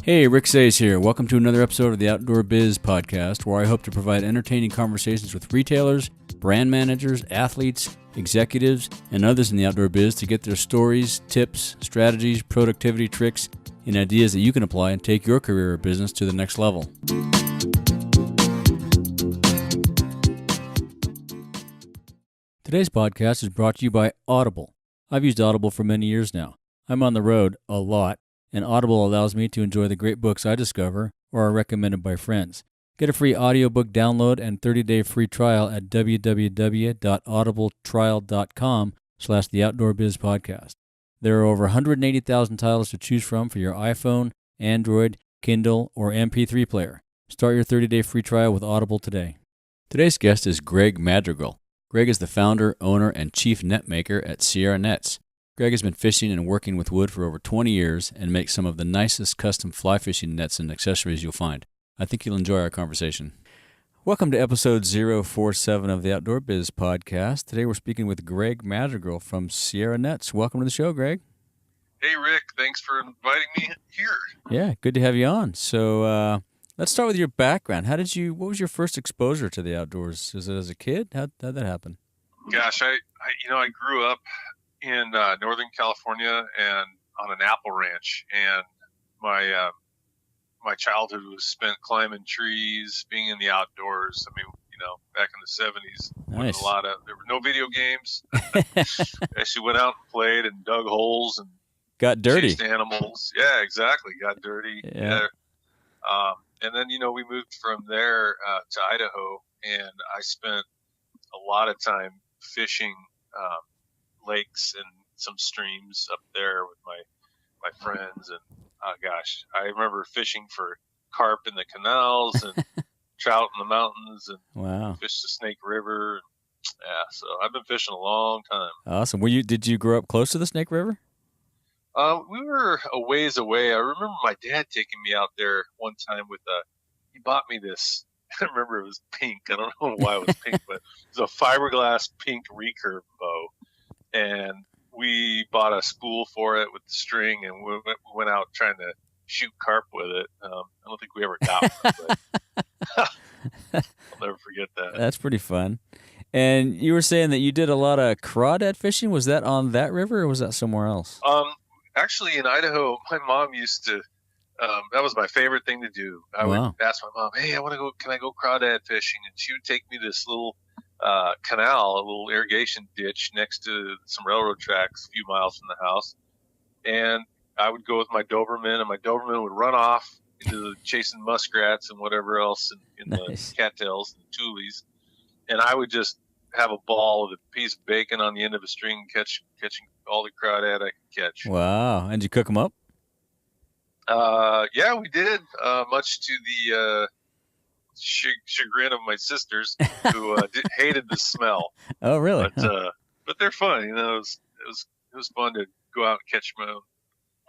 Hey, Rick Sayes here. Welcome to another episode of the Outdoor Biz Podcast, where I hope to provide entertaining conversations with retailers, brand managers, athletes, executives, and others in the outdoor biz to get their stories, tips, strategies, productivity tricks, and ideas that you can apply and take your career or business to the next level. Today's podcast is brought to you by Audible. I've used Audible for many years now. I'm on the road a lot, and Audible allows me to enjoy the great books I discover or are recommended by friends. Get a free audiobook download and 30-day free trial at www.audibletrial.com/theoutdoorbizpodcast. There are over 180,000 titles to choose from for your iPhone, Android, Kindle, or MP3 player. Start your 30-day free trial with Audible today. Today's guest is Greg Madrigal. Greg is the founder, owner, and chief net maker at Sierra Nets. Greg has been fishing and working with wood for over 20 years and makes some of the nicest custom fly fishing nets and accessories you'll find. I think you'll enjoy our conversation. Welcome to episode 047 of the Outdoor Biz Podcast. Today we're speaking with Greg Madrigal from Sierra Nets. Welcome to the show, Greg. Hey, Rick. Thanks for inviting me here. Yeah, good to have you on. So let's start with your background. What was your first exposure to the outdoors? Was it as a kid? How'd that happen? Gosh, I grew up in Northern California and on an apple ranch, and my childhood was spent climbing trees, being in the outdoors. I mean, back in the 70s, nice. There were no video games. Actually went out and played and dug holes and got dirty. Chased animals. Yeah, exactly. Got dirty. Yeah. And then, we moved from there to Idaho, and I spent a lot of time fishing lakes and some streams up there with my friends. And I remember fishing for carp in the canals and trout in the mountains, and wow, fished the Snake River. Yeah, so I've been fishing a long time. Awesome. Did you grow up close to the Snake River? We were a ways away. I remember my dad taking me out there one time he bought me this. I remember it was pink. I don't know why it was pink, but it was a fiberglass pink recurve bow. And we bought a spool for it with the string, and we went out trying to shoot carp with it. I don't think we ever got one, but I'll never forget that. That's pretty fun. And you were saying that you did a lot of crawdad fishing. Was that on that river, or was that somewhere else? Actually, in Idaho, my mom used to. That was my favorite thing to do. I would ask my mom, "Hey, can I go crawdad fishing?" And she would take me to this little canal, a little irrigation ditch next to some railroad tracks a few miles from the house. And I would go with my Doberman, and my Doberman would run off into chasing muskrats and whatever else in nice. The cattails and tules. And I would just have a ball with a piece of bacon on the end of a string, catching all the crawdad I could catch. Wow. And did you cook them up? Yeah, we did, much to the chagrin of my sisters, who hated the smell. Oh, really? But they're fun. It was fun to go out and catch my own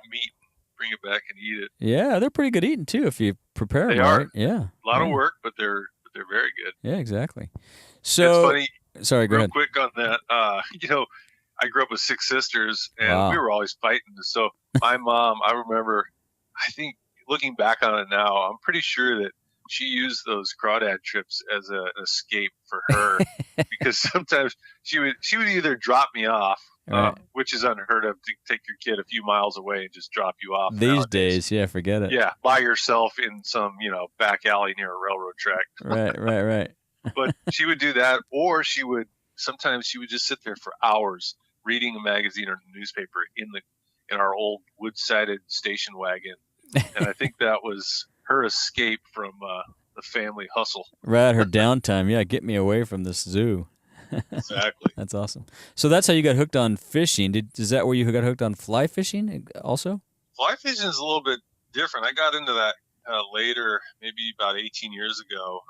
meat and bring it back and eat it. Yeah, they're pretty good eating too if you prepare them right. Yeah, a lot of work, but they're very good. Yeah, exactly. So it's funny. Sorry, go ahead. Real quick on that. I grew up with 6 sisters, and we were always fighting. So my mom, I remember, I think looking back on it now, I'm pretty sure that she used those crawdad trips as an escape for her, because sometimes she would either drop me off, right. Which is unheard of, to take your kid a few miles away and just drop you off. These days, yeah, forget it. Yeah, by yourself in some back alley near a railroad track. Right. But she would do that, or sometimes she would just sit there for hours reading a magazine or a newspaper in our old wood-sided station wagon, and I think that was her escape from the family hustle. Right, her downtime. Yeah, get me away from this zoo. Exactly. That's awesome. So that's how you got hooked on fishing. Is that where you got hooked on fly fishing also? Fly fishing is a little bit different. I got into that later, maybe about 18 years ago.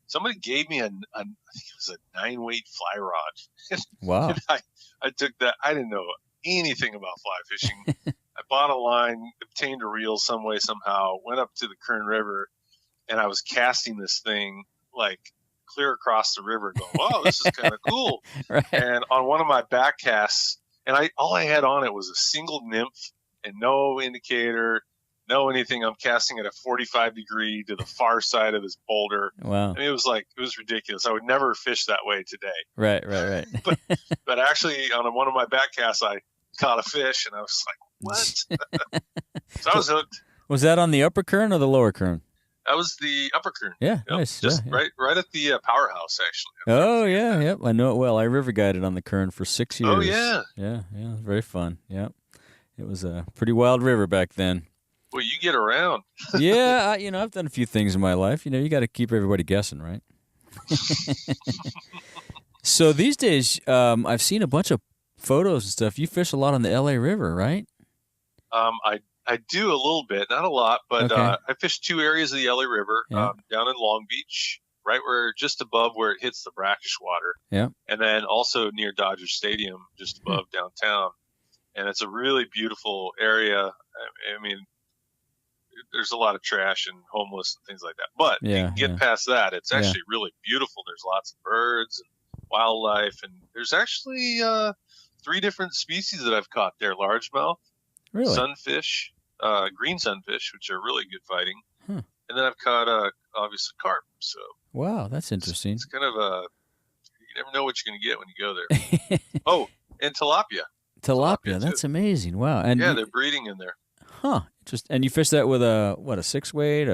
Somebody gave me I think it was a 9-weight fly rod. Wow. And I took that. I didn't know anything about fly fishing. I bought a line, obtained a reel some way, somehow, went up to the Kern River, and I was casting this thing like clear across the river going, wow, this is kind of cool. Right. And on one of my back casts, and all I had on it was a single nymph and no indicator, know anything, I'm casting at a 45 degree to the far side of this boulder. Wow. I mean, it was ridiculous. I would never fish that way today. Right. but actually, on one of my back casts, I caught a fish, and I was like, what? So I was hooked. Was that on the upper current or the lower current? That was the upper current. Yeah, nice. Just yeah. right at the powerhouse, actually. Oh, yeah, yep. I know it well. I river guided on the current for 6 years. Oh, yeah. Yeah, very fun. Yep. It was a pretty wild river back then. Well, you get around. Yeah, I've done a few things in my life. You got to keep everybody guessing, right? So these days, I've seen a bunch of photos and stuff. You fish a lot on the LA River, right? I do a little bit, not a lot, but okay. I fished 2 areas of the LA River, down in Long Beach, right just above where it hits the brackish water. Yeah. And then also near Dodger Stadium, just above downtown. And it's a really beautiful area. I mean, there's a lot of trash and homeless and things like that. But you can get past that. It's actually really beautiful. There's lots of birds and wildlife. And there's actually 3 different species that I've caught there. Largemouth, sunfish, green sunfish, which are really good fighting. And then I've caught, obviously, carp. So wow, that's interesting. It's kind of you never know what you're going to get when you go there. Oh, and tilapia. Tilapia, that's amazing. Wow. And yeah, they're breeding in there. Huh. Just and you fish that with a 6-weight?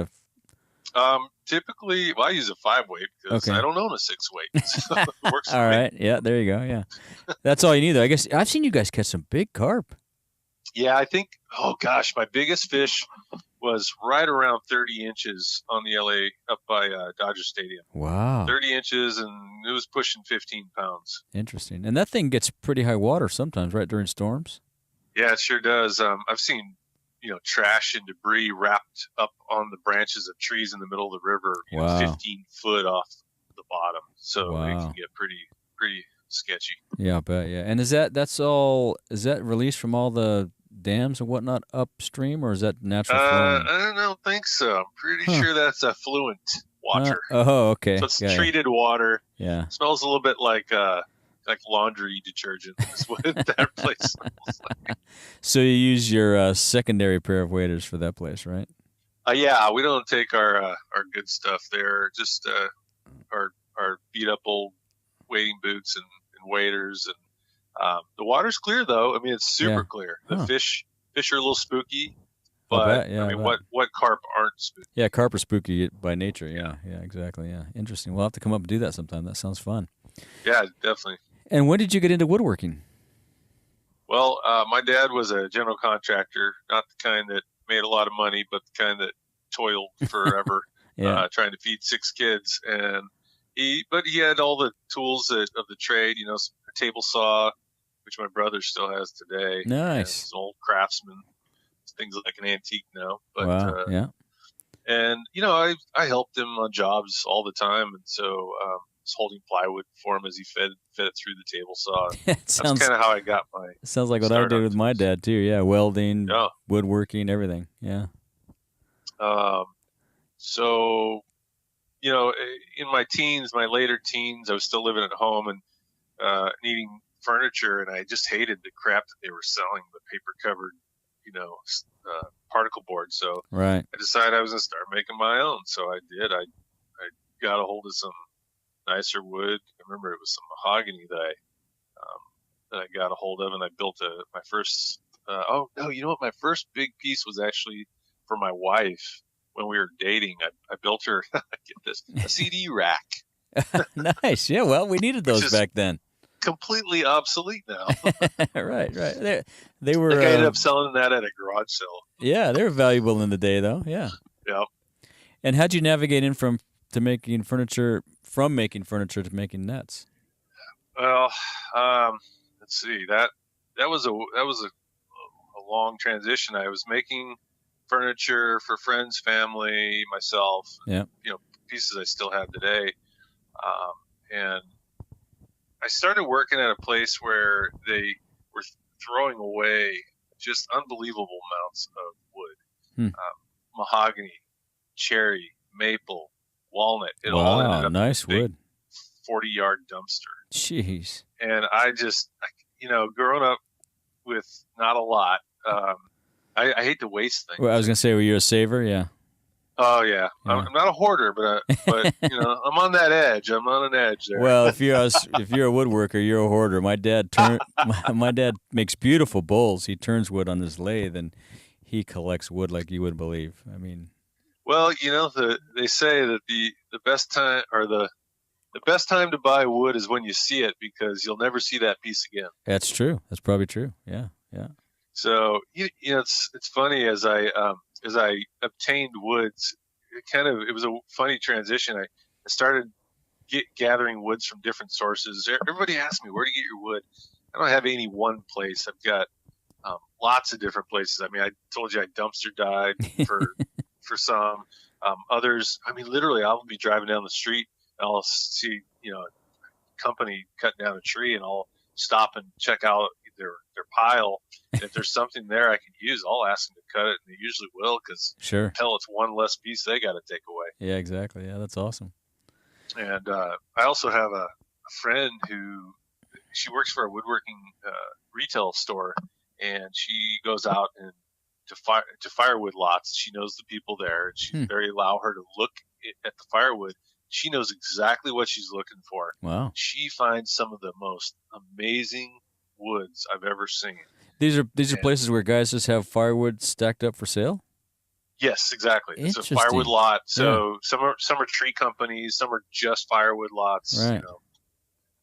Typically, I use a 5-weight because I don't own a 6-weight. So it works for all me. right. Yeah, there you go. Yeah. That's all you need, though. I guess I've seen you guys catch some big carp. Yeah, I think, oh gosh, my biggest fish was right around 30 inches on the LA up by Dodger Stadium. Wow. 30 inches, and it was pushing 15 pounds. Interesting. And that thing gets pretty high water sometimes, right, during storms? Yeah, it sure does. I've seen, trash and debris wrapped up on the branches of trees in the middle of the river, 15 foot off the bottom. So it can get pretty sketchy. Yeah, I bet, yeah. And is that released from all the dams and whatnot upstream, or is that natural flowing? I don't think so. I'm pretty sure that's affluent water. Okay. So it's treated water. Yeah. It smells a little bit like laundry detergent is what that place smells like. So you use your secondary pair of waders for that place, right? Yeah, we don't take our good stuff there. Just our beat up old wading boots and waders, and the water's clear though. I mean, it's super clear. The fish are a little spooky, but what carp aren't spooky? Yeah, carp are spooky by nature. Yeah, exactly. Yeah, interesting. We'll have to come up and do that sometime. That sounds fun. Yeah, definitely. And when did you get into woodworking? Well, my dad was a general contractor, not the kind that made a lot of money, but the kind that toiled forever, trying to feed 6 kids. And he had all the tools of the trade, a table saw, which my brother still has today. Nice. He's an old craftsman. Things like an antique now. But, wow. Yeah. And, I helped him on jobs all the time. And so, was holding plywood for him as he fed it through the table saw. That's kind of how I got my. Sounds like what I did with my dad too. Yeah, welding, woodworking, everything. Yeah. So, in my later teens, I was still living at home and needing furniture, and I just hated the crap that they were selling, the paper covered, particle board. So I decided I was going to start making my own. So I did. I got a hold of some nicer wood. I remember it was some mahogany that I got a hold of, and I built my first. My first big piece was actually for my wife when we were dating. I built her a CD rack. Nice. Yeah. Well, we needed those back then. Completely obsolete now. Right. They were. I ended up selling that at a garage sale. Yeah, they were valuable in the day, though. Yeah. Yep. And how'd you navigate making furniture to making nets? Well, let's see. That was a long transition. I was making furniture for friends, family, myself. Yeah. Pieces I still have today, and I started working at a place where they were throwing away just unbelievable amounts of wood, mahogany, cherry, maple, walnut. It all ended up nice in a wood. 40-yard dumpster. Jeez. And I just, growing up with not a lot, I hate to waste things. Well, I was gonna say, were you a saver? Yeah. Oh yeah. I'm not a hoarder, but I'm on that edge. I'm on an edge there. Well, if you're a woodworker, you're a hoarder. My dad my dad makes beautiful bowls. He turns wood on his lathe, and he collects wood like you wouldn't believe. I mean, well, they say that the best time or the best time to buy wood is when you see it, because you'll never see that piece again. That's true. That's probably true. Yeah, yeah. So it's funny, as I obtained woods. It was a funny transition. I started gathering woods from different sources. Everybody asks me, where do you get your wood? I don't have any one place. I've got lots of different places. I mean, I told you I dumpster dive for some. Others, I mean, literally, I'll be driving down the street and I'll see a company cutting down a tree, and I'll stop and check out their pile. And if there's something there I can use, I'll ask them to cut it, and they usually will, because sure, hell, it's one less piece they got to take away. Yeah, exactly. Yeah, that's awesome. And I also have a friend she works for a woodworking retail store, and she goes out and to firewood lots. She knows the people there, and she's very allow her to look at the firewood. She knows exactly what she's looking for. Wow. She finds some of the most amazing woods I've ever seen. These are places where guys just have firewood stacked up for sale? Yes, exactly. It's a firewood lot. So some are tree companies, some are just firewood lots. Right.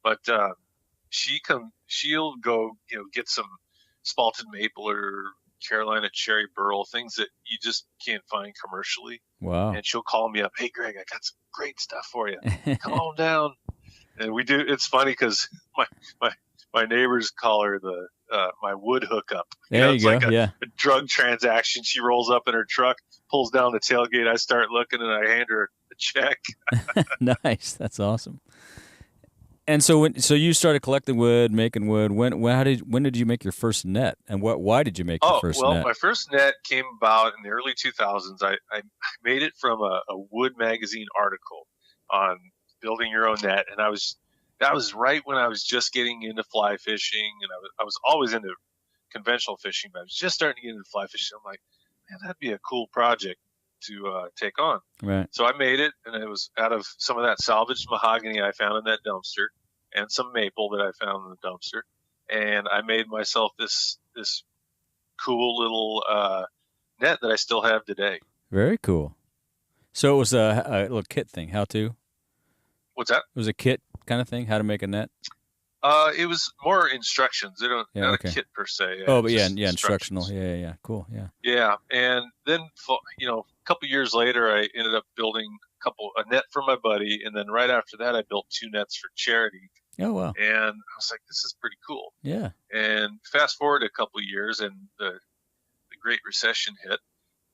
But she'll go get some spalted maple or Carolina cherry burl, things that you just can't find commercially. Wow. And she'll call me up, hey Greg, I got some great stuff for you. Come on down. And we do. It's funny because my neighbors call her my wood hookup. There you go. Like a drug transaction. She rolls up in her truck, pulls down the tailgate. I start looking, and I hand her a check. Nice. That's awesome. And so you started collecting wood, making wood. When did you make your first net, and why did you make your first net? My first net came about in the early 2000s. I made it from a wood magazine article on building your own net, and that was right when I was just getting into fly fishing, and I was always into conventional fishing, but I was just starting to get into fly fishing. I'm like, man, that'd be a cool project to take on. Right. So I made it, and it was out of some of that salvaged mahogany I found in that dumpster, and some maple that I found in the dumpster, and I made myself this cool little net that I still have today. Very cool. So it was a little kit thing. How to? What's that? It was a kit kind of thing. How to make a net? It was more instructions. They don't not a kit per se. Oh, but instructional. Yeah, cool. Yeah. Yeah, and then a couple years later, I ended up building a net for my buddy, and then right after that, I built 2 nets for charity. Oh wow! And I was like, this is pretty cool. Yeah. And fast forward a couple of years, and the Great Recession hit,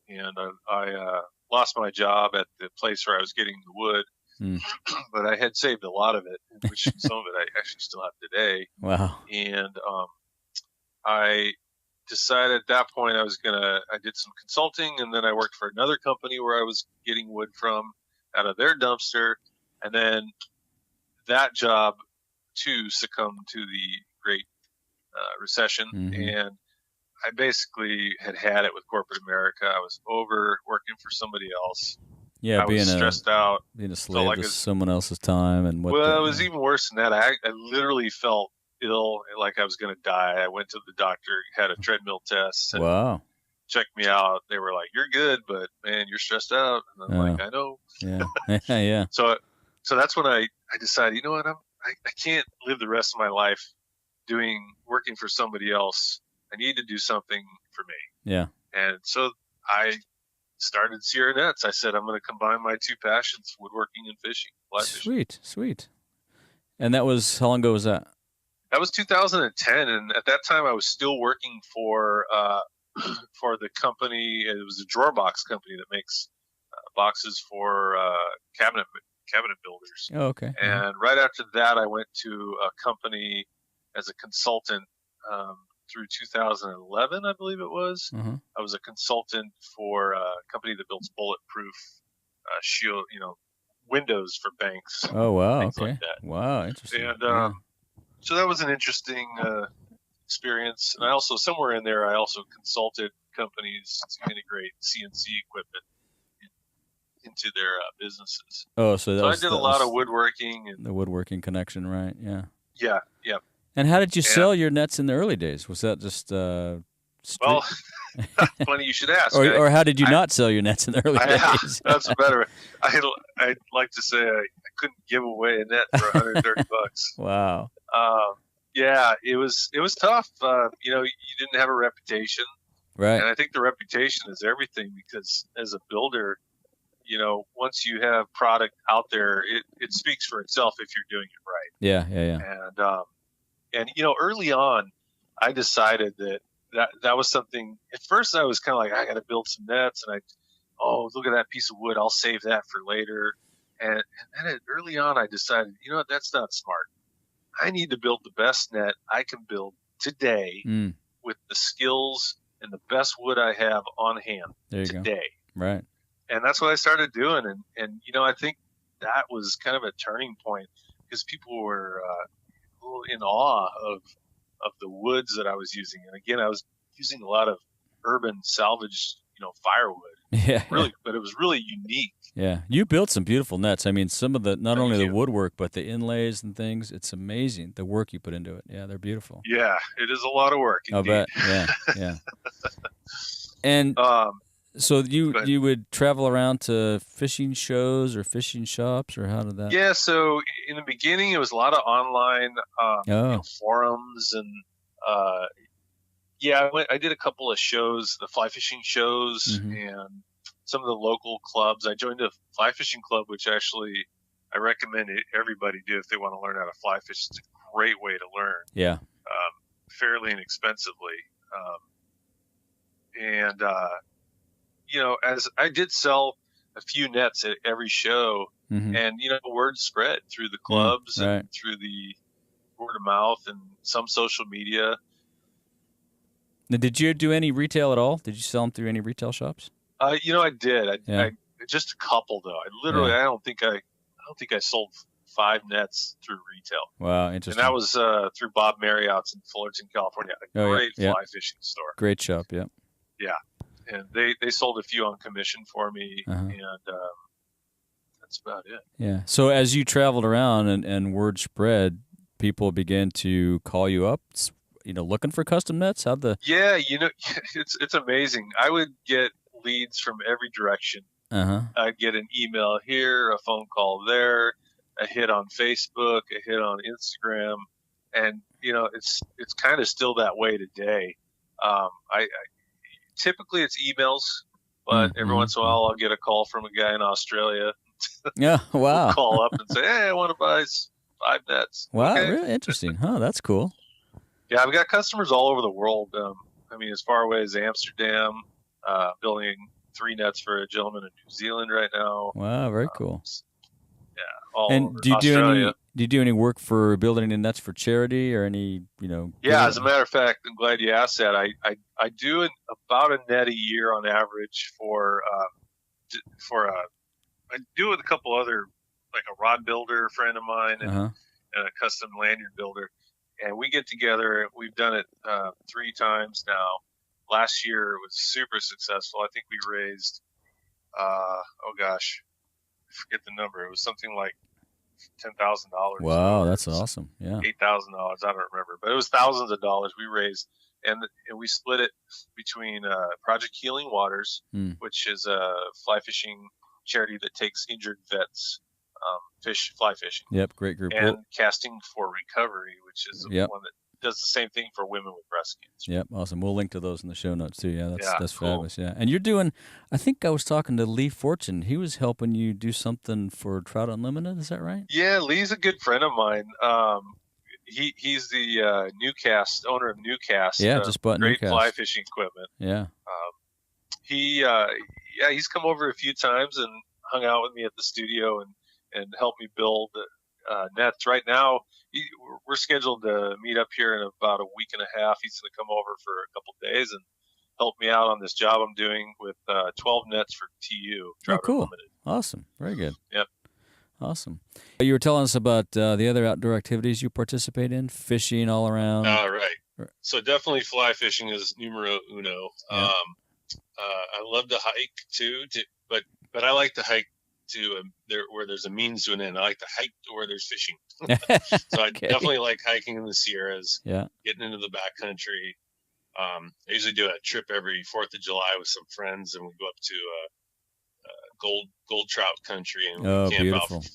and I lost my job at the place where I was getting the wood. But I had saved a lot of it, which some of it I actually still have today. Wow. And I decided at that point I did some consulting, and then I worked for another company where I was getting wood from out of their dumpster. And then that job too succumbed to the Great Recession. And I basically had it with corporate America. I was over working for somebody else. Yeah, I was stressed out. Being a slave to someone else's time. It was even worse than that. I literally felt ill, like I was going to die. I went to the doctor, had a treadmill test. Wow. Checked me out. They were like, you're good, but man, you're stressed out. And I'm like, I know. Yeah. Yeah. So that's when I decided, you know what, I can't live the rest of my life working for somebody else. I need to do something for me. Yeah. And so I started Sierra Nets. I said, I'm going to combine my 2 passions, woodworking and fishing. Sweet. And that was, how long ago was that? That was 2010. And at that time I was still working for the company. It was a drawer box company that makes boxes for cabinet builders. Oh, okay. And right after that, I went to a company as a consultant through 2011, I believe it was. I was a consultant for a company that builds bulletproof shield, windows for banks. Oh, wow. Okay. Like that. Wow, interesting. And so that was an interesting experience. And I also, somewhere in there, I also consulted companies to integrate CNC equipment into their businesses. Oh, so I did a lot of woodworking and the woodworking connection, right? Yeah. Yeah. And how did you sell your nets in the early days? Was that just well, funny you should ask. Or how did you not sell your nets in the early days? That's better. I'd like to say I couldn't give away a net for $130. Wow. Yeah, it was tough. You didn't have a reputation, right? And I think the reputation is everything, because as a builder, once you have product out there, it speaks for itself if you're doing it right. Yeah. And early on, I decided that was something. At first, I was kind of like, I got to build some nets, and look at that piece of wood, I'll save that for later. And then early on, I decided, that's not smart. I need to build the best net I can build today with the skills and the best wood I have on hand today. Go. Right. And that's what I started doing. And I think that was kind of a turning point, because people were a little in awe of the woods that I was using. And again, I was using a lot of urban salvaged, firewood. Yeah. Really, but it was really unique. Yeah. You built some beautiful nets. I mean, some of not only the woodwork, but the inlays and things. It's amazing, the work you put into it. Yeah, they're beautiful. Yeah, it is a lot of work. Indeed. I'll bet. Yeah. And so you would travel around to fishing shows or fishing shops, or how did that? Yeah, so in the beginning, it was a lot of online forums, and I did a couple of shows, the fly fishing shows, and some of the local clubs. I joined a fly fishing club, which actually I recommend everybody do if they want to learn how to fly fish. It's a great way to learn. Yeah. Fairly inexpensively. As I did sell a few nets at every show, and word spread through the clubs and through the word of mouth and some social media. Now, did you do any retail at all? Did you sell them through any retail shops? I did. I just a couple though. I don't think I sold 5 nets through retail. Wow, interesting. And that was through Bob Marriott's in Fullerton, California. A great fly fishing store. Great shop. Yeah. Yeah. And they sold a few on commission for me, and that's about it. Yeah. So as you traveled around and word spread, people began to call you up, looking for custom nets. Yeah, it's amazing. I would get leads from every direction. I'd get an email here, a phone call there, a hit on Facebook, a hit on Instagram, and it's kind of still that way today. I typically it's emails, but every once in a while I'll get a call from a guy in Australia. Yeah, wow. He'll call up and say, "Hey, I want to buy 5 nets." Wow, okay. Really interesting. Huh, that's cool. Yeah, I've got customers all over the world. As far away as Amsterdam, building 3 nets for a gentleman in New Zealand right now. Wow, very cool. Yeah, all and over do you Australia. do any any work for building any nets for charity or any Yeah, as a matter of fact, I'm glad you asked that. I do about a net a year on average I do with a couple other, like a rod builder friend of mine and a custom lanyard builder, and we get together. We've done it 3 times now. Last year it was super successful. I think we raised I forget the number. It was something like $10,000. Wow, that's awesome. Yeah, $8,000. I don't remember, but it was thousands of dollars we raised, and we split it between Project Healing Waters, which is a fly fishing charity that takes injured vets fly fishing. Yep, great group. And Casting for Recovery, which is one that does the same thing for women with breast cancer. Yep, awesome. We'll link to those in the show notes too. Yeah, that's cool. Fabulous. Yeah, and you're doing. I think I was talking to Lee Fortune. He was helping you do something for Trout Unlimited. Is that right? Yeah, Lee's a good friend of mine. He's the owner of Newcast. Yeah, just bought great Newcast. Fly fishing equipment. Yeah. He's come over a few times and hung out with me at the studio and helped me build nets. Right now, we're scheduled to meet up here in about a week and a half. He's going to come over for a couple of days and help me out on this job I'm doing with 12 nets for TU. Oh, cool. Unlimited. Awesome. Very good. Yep. Awesome. You were telling us about the other outdoor activities you participate in, fishing all around. Right. So definitely fly fishing is numero uno. Yeah. I love to hike too, but I like to hike to where there's a means to an end. I like to hike to where there's fishing. So I definitely like hiking in the Sierras. Yeah. Getting into the backcountry. I usually do a trip every 4th of July with some friends, and we go up to gold trout country, and we camp beautiful. out for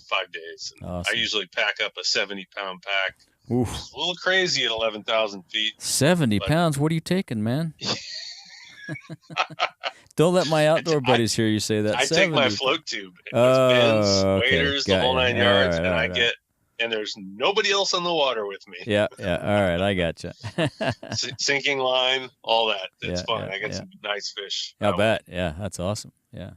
5 days. And awesome. I usually pack up a 70-pound pack. Oof. It's a little crazy at 11,000 feet. 70 pounds? What are you taking, man? Don't let my outdoor buddies hear you say that. I 70. take my float tube, bins, waders, the whole 9 yards, and there's nobody else on the water with me. Yeah. All right, I gotcha. Sinking line, all that. It's fun. I get some nice fish. I'll bet. Yeah, that's awesome. Yeah.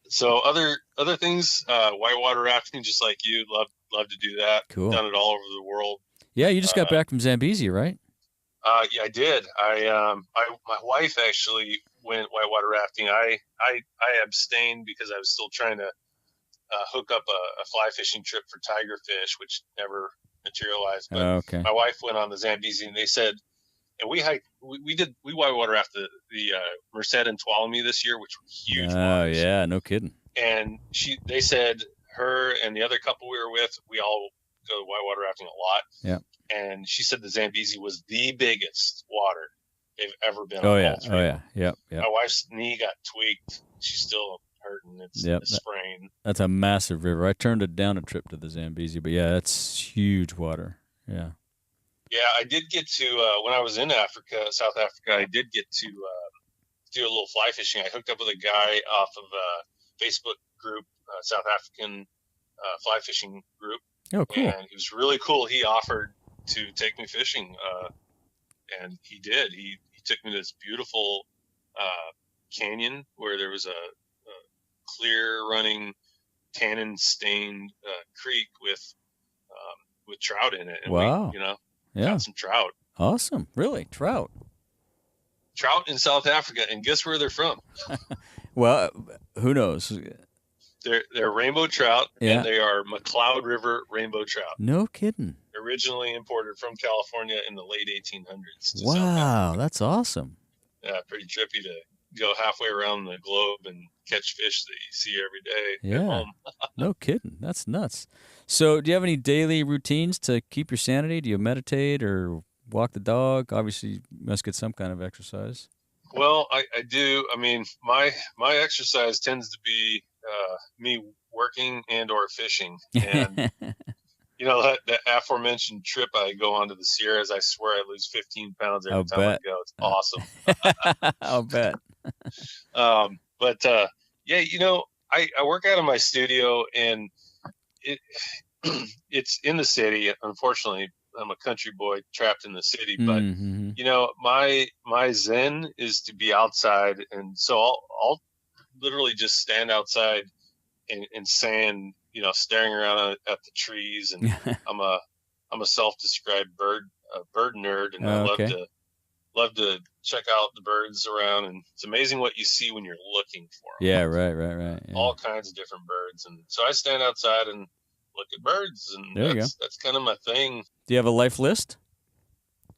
So other things, whitewater rafting, just like you, love to do that. Cool. Done it all over the world. Yeah, you just got back from Zambezi, right? Yeah, I did. My wife actually went whitewater rafting. I abstained because I was still trying to hook up a fly fishing trip for tigerfish, which never materialized. But okay. My wife went on the Zambezi, and they said, and we hiked. We whitewater rafted the Merced and Tuolumne this year, which were huge. Oh yeah, no kidding. And they said her and the other couple we were with, we all go whitewater rafting a lot. Yeah. And she said the Zambezi was the biggest water they've ever been on. Oh yeah. Yep. My wife's knee got tweaked. She's still hurting. It's a sprain. That's a massive river. I turned it down a trip to the Zambezi, but yeah, that's huge water. Yeah. Yeah, I did get to when I was in South Africa. I did get to do a little fly fishing. I hooked up with a guy off of a Facebook group, South African fly fishing group. Oh, cool! And he was really cool. He offered to take me fishing, and he did. He took me to this beautiful canyon where there was a clear running tannin stained creek with trout in it. And wow! Got some trout. Awesome! Really, trout in South Africa, and guess where they're from? Well, who knows? They're rainbow trout, and they are McCloud River rainbow trout. No kidding. Originally imported from California in the late 1800s. Wow, that's awesome. Yeah, pretty trippy to go halfway around the globe and catch fish that you see every day at home. No kidding. That's nuts. So do you have any daily routines to keep your sanity? Do you meditate or walk the dog? Obviously, you must get some kind of exercise. Well, I do. I mean, my exercise tends to be me working and or fishing. And, that aforementioned trip I go on to the Sierras, I swear I lose 15 pounds every time I go. It's awesome. I'll bet. But I work out of my studio, and it's in the city. Unfortunately, I'm a country boy trapped in the city, but my zen is to be outside, and so I'll literally just stand outside in sand, staring around at the trees. And I'm a self-described bird nerd, and I love to check out the birds around, and it's amazing what you see when you're looking for them. Yeah, right. Yeah. All kinds of different birds, and so I stand outside and look at birds, and that's kind of my thing. Do you have a life list?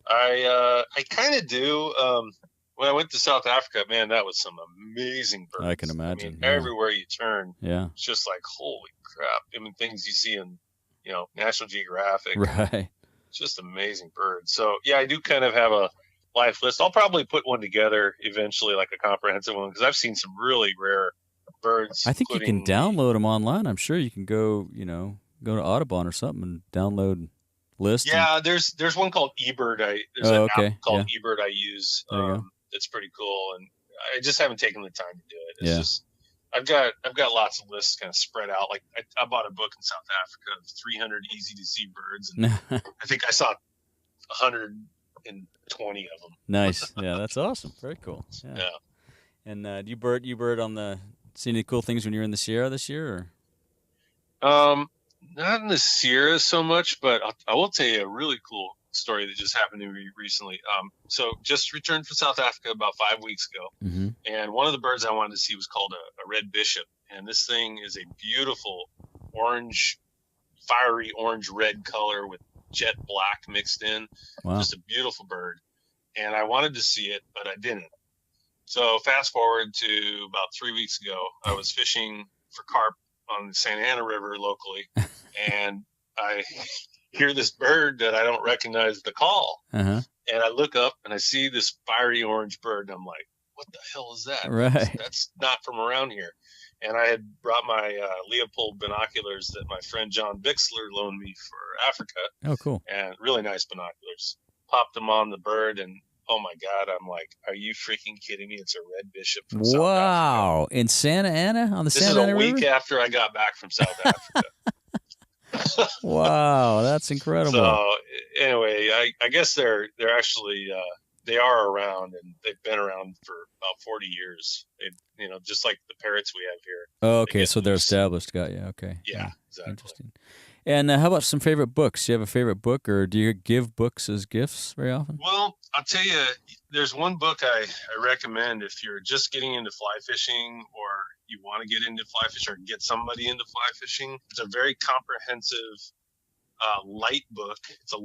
I kind of do. When I went to South Africa, man, that was some amazing birds. I can imagine. I mean, everywhere you turn, it's just like, holy crap. I mean, things you see in, National Geographic. Right. Just amazing birds. So, yeah, I do kind of have a life list. I'll probably put one together eventually, like a comprehensive one, because I've seen some really rare birds. I think you can download them online. I'm sure you can go to Audubon or something and download list. Yeah, there's one called eBird. There's an app called eBird I use. It's pretty cool, and I just haven't taken the time to do it. It's just I've got lots of lists kind of spread out. Like I bought a book in South Africa of 300 easy to see birds, and I think I saw 120 of them. Nice, yeah, that's awesome. Very cool. Yeah. And do you bird on the see any cool things when you're in the Sierra this year? Or? Not in the Sierra so much, but I will tell you a really cool story that just happened to me recently. So just returned from South Africa about 5 weeks ago, and one of the birds I wanted to see was called a red bishop, and this thing is a beautiful orange, fiery orange red color with jet black mixed in. Wow. Just a beautiful bird, and I wanted to see it, but I didn't. So fast forward to about 3 weeks ago, I was fishing for carp on the Santa Ana River locally, and I hear this bird that I don't recognize the call. Uh-huh. And I look up and I see this fiery orange bird. And I'm like, what the hell is that? Right. That's not from around here. And I had brought my Leopold binoculars that my friend John Bixler loaned me for Africa. Oh, cool. And really nice binoculars. Popped them on the bird, and oh my God, I'm like, are you freaking kidding me? It's a red bishop from South Africa. Wow. In Santa Ana? On the Santa Ana River? This is a week after I got back from South Africa. Wow, that's incredible. So anyway, I guess they're actually they are around, and they've been around for about 40 years. They, just like the parrots we have here. Oh, okay, so they're established. Got you. Okay. Yeah, exactly. Interesting. And how about some favorite books? Do you have a favorite book, or do you give books as gifts very often? Well, I'll tell you, there's one book I recommend if you're just getting into fly fishing, or you want to get into fly fishing, or get somebody into fly fishing. It's a very comprehensive, light book. It's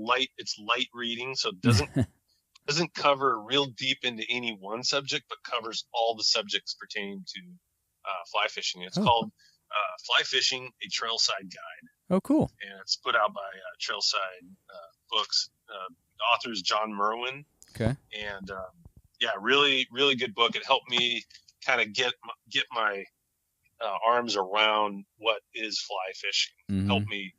light reading, so it doesn't cover real deep into any one subject, but covers all the subjects pertaining to fly fishing. It's called Fly Fishing: A Trailside Guide. Oh, cool. And it's put out by Trailside Books. The author is John Merwin. Okay. And really, really good book. It helped me kind of get my arms around what is fly fishing. Mm-hmm. Helped me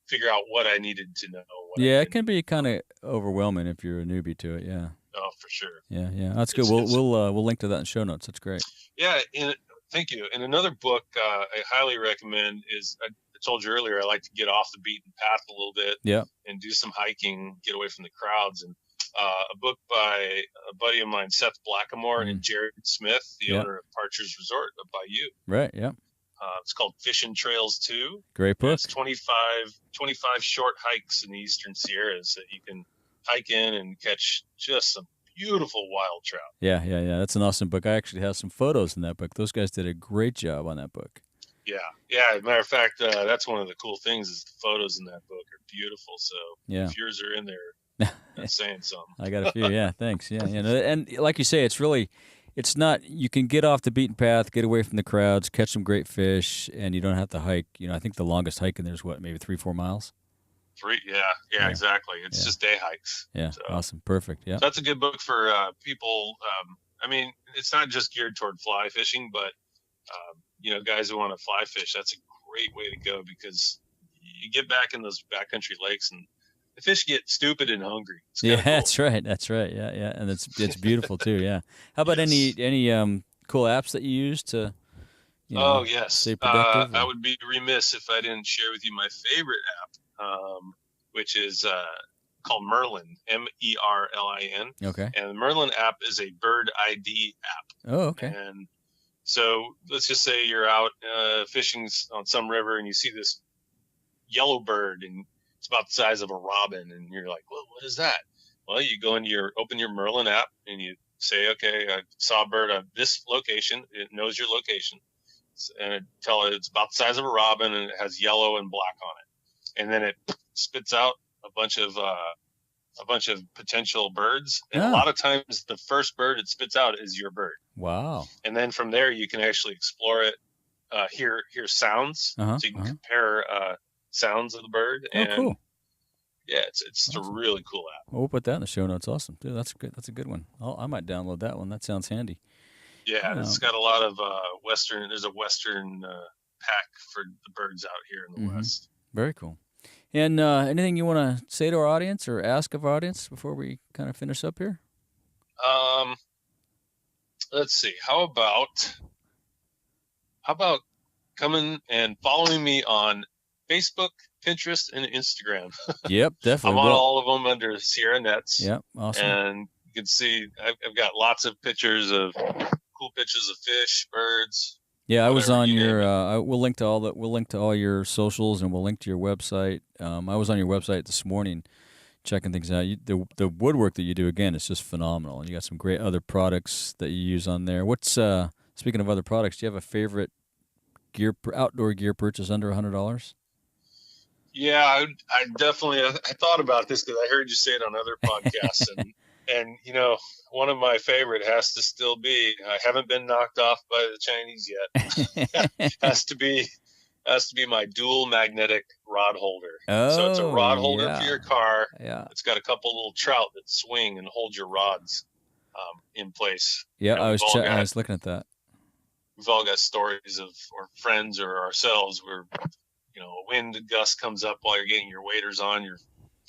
figure out what I needed to know. It can be kind of overwhelming if you're a newbie to it. Yeah. Oh, for sure. Yeah. That's good. We'll link to that in show notes. That's great. Yeah. Thank you. And another book I highly recommend is, I told you earlier, I like to get off the beaten path a little bit. Yeah. And do some hiking, get away from the crowds. And a book by a buddy of mine, Seth Blackamore, and Jared Smith, the owner of Parcher's Resort up by you. Right. Yeah. It's called Fishing Trails 2. Great book. It's 25 short hikes in the Eastern Sierras that you can hike in and catch just some beautiful wild trout. Yeah. That's an awesome book. I actually have some photos in that book. Those guys did a great job on that book. Yeah. As a matter of fact, that's one of the cool things is the photos in that book are beautiful. So if yours are in there, that's saying something. I got a few. Yeah, thanks. Yeah, and like you say, it's not. You can get off the beaten path, get away from the crowds, catch some great fish, and you don't have to hike. I think the longest hike in there is maybe 3-4 miles. Yeah, exactly. It's just day hikes. Yeah, so awesome, perfect. Yeah, so that's a good book for people. I mean, it's not just geared toward fly fishing, but guys who want to fly fish. That's a great way to go because you get back in those backcountry lakes and the fish get stupid and hungry. Yeah, cool. That's right. Yeah, and it's beautiful too. Yeah. How about any cool apps that you use to? Stay productive? I would be remiss if I didn't share with you my favorite app, which is called Merlin, Merlin. Okay. And the Merlin app is a bird ID app. Oh, okay. And so let's just say you're out fishing on some river and you see this yellow bird and it's about the size of a robin, and you're like, well, what is that? Well, you go into open your Merlin app and you say, okay, I saw a bird at this location. It knows your location, and it tell it it's about the size of a robin and it has yellow and black on it. And then it spits out a bunch of potential birds. And a lot of times the first bird it spits out is your bird. Wow. And then from there you can actually explore it, hear sounds. So you can compare sounds of the bird. And cool. Yeah, it's awesome. A really cool app. Well, we'll put that in the show notes. Awesome. Dude, that's good. That's a good one. I might download that one. That sounds handy. Yeah, it's got a lot of Western. There's a Western pack for the birds out here in the West. Very cool. And anything you want to say to our audience or ask of our audience before we kind of finish up here? Let's see. How about coming and following me on Facebook, Pinterest, and Instagram? Yep, definitely. I'm on all of them under Sierra Nets. Yep, awesome. And you can see I've got lots of pictures of cool pictures of fish, birds. Yeah, I was on your. We'll link to all your socials, and we'll link to your website. I was on your website this morning, checking things out. The woodwork that you do again is just phenomenal, and you got some great other products that you use on there. What's speaking of other products? Do you have a favorite outdoor gear purchase under $100? Yeah, I definitely. I thought about this because I heard you say it on other podcasts, and And, one of my favorite has to still be, I haven't been knocked off by the Chinese yet. has to be my dual magnetic rod holder. So it's a rod holder for your car. Yeah. It's got a couple little trout that swing and hold your rods in place. Yeah, I was looking at that. We've all got stories of or friends or ourselves where, a wind gust comes up while you're getting your waders on, your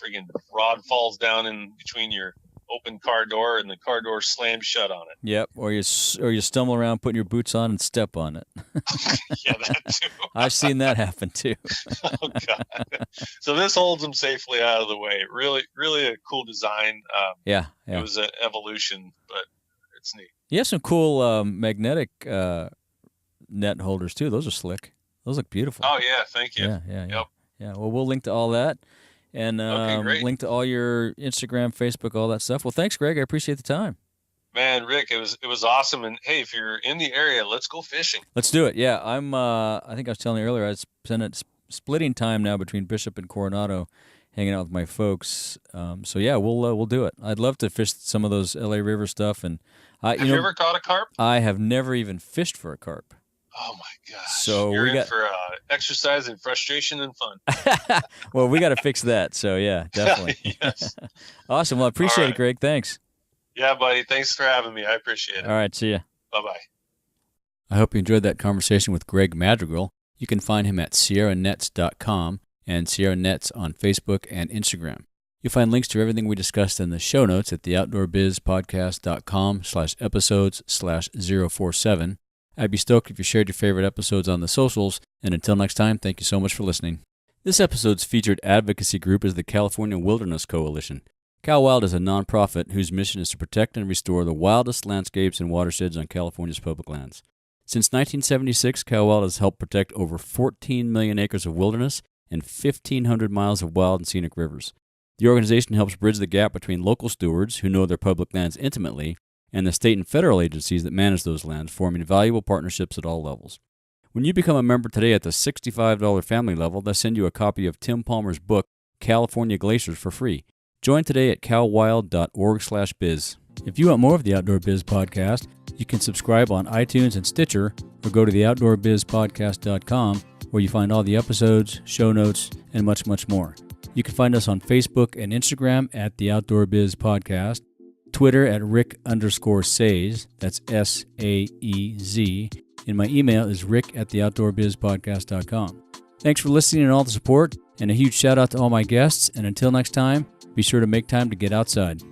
friggin' rod falls down in between your open car door and the car door slams shut on it. Yep, or you stumble around putting your boots on and step on it. Yeah, that too. I've seen that happen too. Oh God! So this holds them safely out of the way. Really, really a cool design. Yeah. It was an evolution, but it's neat. You have some cool magnetic net holders too. Those are slick. Those look beautiful. Oh yeah, thank you. Yeah. Yep. Yeah. Well, we'll link to all that. And link to all your Instagram, Facebook, all that stuff. Well, thanks, Greg. I appreciate the time. Man, Rick, it was awesome. And hey, if you're in the area, let's go fishing. Let's do it. Yeah, I'm. I think I was telling you earlier. I spent splitting time now between Bishop and Coronado, hanging out with my folks. So yeah, we'll do it. I'd love to fish some of those LA River stuff. And have you ever caught a carp? I have never even fished for a carp. Oh my gosh! So you're in for exercise and frustration and fun. Well, we got to fix that. So yeah, definitely. Yes. Awesome. Well, I appreciate it, Greg. Thanks. Yeah, buddy. Thanks for having me. I appreciate it. All right. See ya. Bye-bye. I hope you enjoyed that conversation with Greg Madrigal. You can find him at sierranets.com and Sierra Nets on Facebook and Instagram. You'll find links to everything we discussed in the show notes at theoutdoorbizpodcast.com/episodes/047. I'd be stoked if you shared your favorite episodes on the socials, and until next time, thank you so much for listening. This episode's featured advocacy group is the California Wilderness Coalition. Cal Wild is a nonprofit whose mission is to protect and restore the wildest landscapes and watersheds on California's public lands. Since 1976, Cal Wild has helped protect over 14 million acres of wilderness and 1,500 miles of wild and scenic rivers. The organization helps bridge the gap between local stewards who know their public lands intimately and the state and federal agencies that manage those lands, forming valuable partnerships at all levels. When you become a member today at the $65 family level, they'll send you a copy of Tim Palmer's book, California Glaciers, for free. Join today at calwild.org/biz. If you want more of the Outdoor Biz Podcast, you can subscribe on iTunes and Stitcher, or go to theoutdoorbizpodcast.com, where you find all the episodes, show notes, and much, much more. You can find us on Facebook and Instagram at The Outdoor Biz Podcast, Twitter at Rick_Saez, that's Saez, and my email is rick@theoutdoorbizpodcast.com. Thanks for listening and all the support, and a huge shout out to all my guests, and until next time, be sure to make time to get outside.